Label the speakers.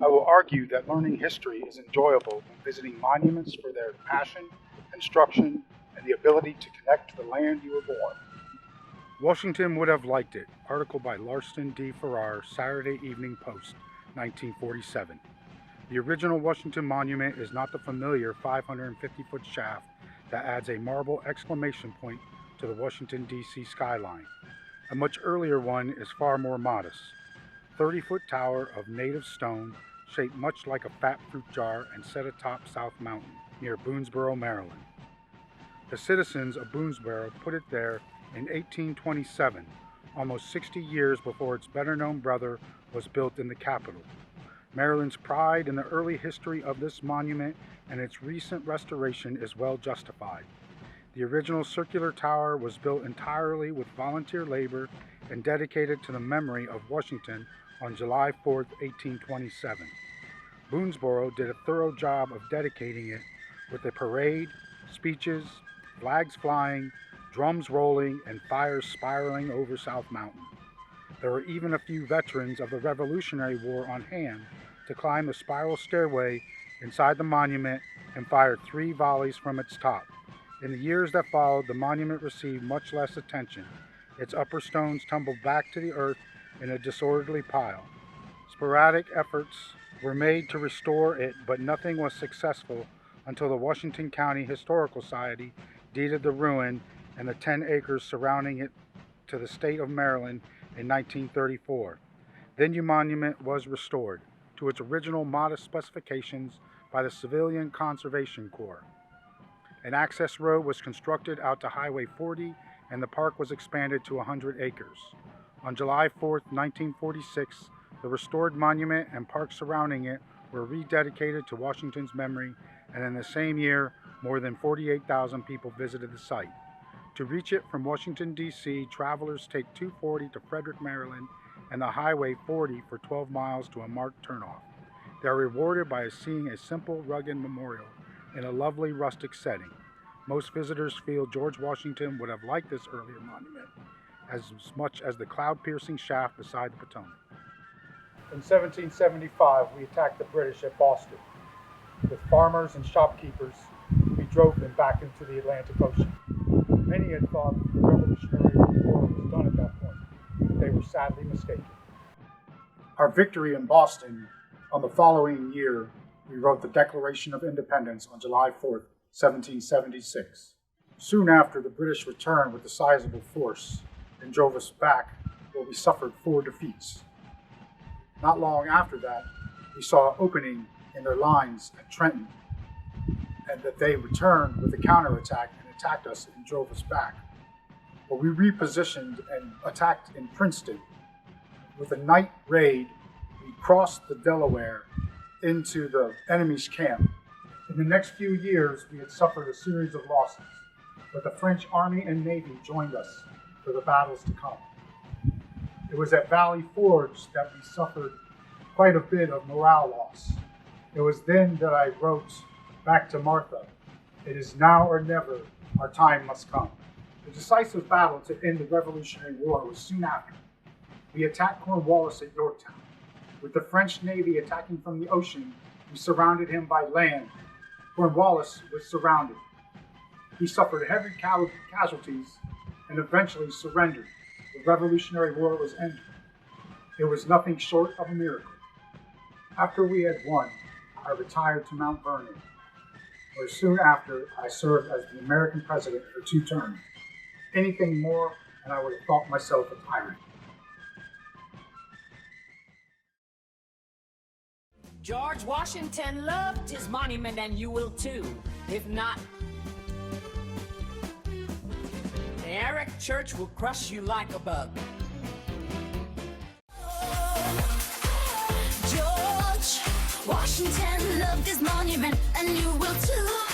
Speaker 1: I will argue that learning history is enjoyable when visiting monuments for their passion, instruction, and the ability to connect to the land you were born. Washington would have liked it. Article by Larston D. Farrar, Saturday Evening Post, 1947. The original Washington Monument is not the familiar 550-foot shaft that adds a marble exclamation point to the Washington, D.C. skyline. A much earlier one is far more modest. 30-foot tower of native stone, shaped much like a fat fruit jar and set atop South Mountain, near Boonesboro, Maryland. The citizens of Boonesboro put it there in 1827, almost 60 years before its better-known brother was built in the capital. Maryland's pride in the early history of this monument and its recent restoration is well justified. The original circular tower was built entirely with volunteer labor and dedicated to the memory of Washington on July 4, 1827. Boonesboro did a thorough job of dedicating it with a parade, speeches, flags flying, drums rolling, and fires spiraling over South Mountain. There were even a few veterans of the Revolutionary War on hand to climb the spiral stairway inside the monument and fire 3 volleys from its top. In the years that followed, the monument received much less attention. Its upper stones tumbled back to the earth in a disorderly pile. Sporadic efforts were made to restore it, but nothing was successful until the Washington County Historical Society deeded the ruin and the 10 acres surrounding it to the state of Maryland in 1934. The new monument was restored to its original modest specifications by the Civilian Conservation Corps. An access road was constructed out to Highway 40 and the park was expanded to 100 acres. On July 4, 1946, the restored monument and park surrounding it were rededicated to Washington's memory, and in the same year, more than 48,000 people visited the site. To reach it from Washington, D.C., travelers take 240 to Frederick, Maryland, and the Highway 40 for 12 miles to a marked turnoff. They are rewarded by seeing a simple, rugged memorial in a lovely rustic setting. Most visitors feel George Washington would have liked this earlier monument as much as the cloud-piercing shaft beside the Potomac. In 1775, we attacked the British at Boston. With farmers and shopkeepers, we drove them back into the Atlantic Ocean. Many had thought the Revolutionary War was done at that point, but they were sadly mistaken. Our victory in Boston, on the following year, we wrote the Declaration of Independence on July 4, 1776. Soon after, the British returned with a sizable force and drove us back, where we suffered 4 defeats. Not long after that, we saw an opening in their lines at Trenton, and that they returned with a counterattack and attacked us and drove us back. But we repositioned and attacked in Princeton. With a night raid, we crossed the Delaware into the enemy's camp. In the next few years, we had suffered a series of losses, but the French Army and Navy joined us for the battles to come. It was at Valley Forge that we suffered quite a bit of morale loss. It was then that I wrote back to Martha, "It is now or never, our time must come." The decisive battle to end the Revolutionary War was soon after. We attacked Cornwallis at Yorktown. With the French Navy attacking from the ocean, we surrounded him by land. Cornwallis was surrounded. He suffered heavy casualties and eventually surrendered. The Revolutionary War was ended. It was nothing short of a miracle. After we had won, I retired to Mount Vernon, where soon after I served as the American president for 2 terms. Anything more, and I would have thought myself a tyrant.
Speaker 2: George Washington loved his monument, and you will too. If not, the Eric Church will crush you like a bug.
Speaker 3: George Washington loved his monument, and you will too.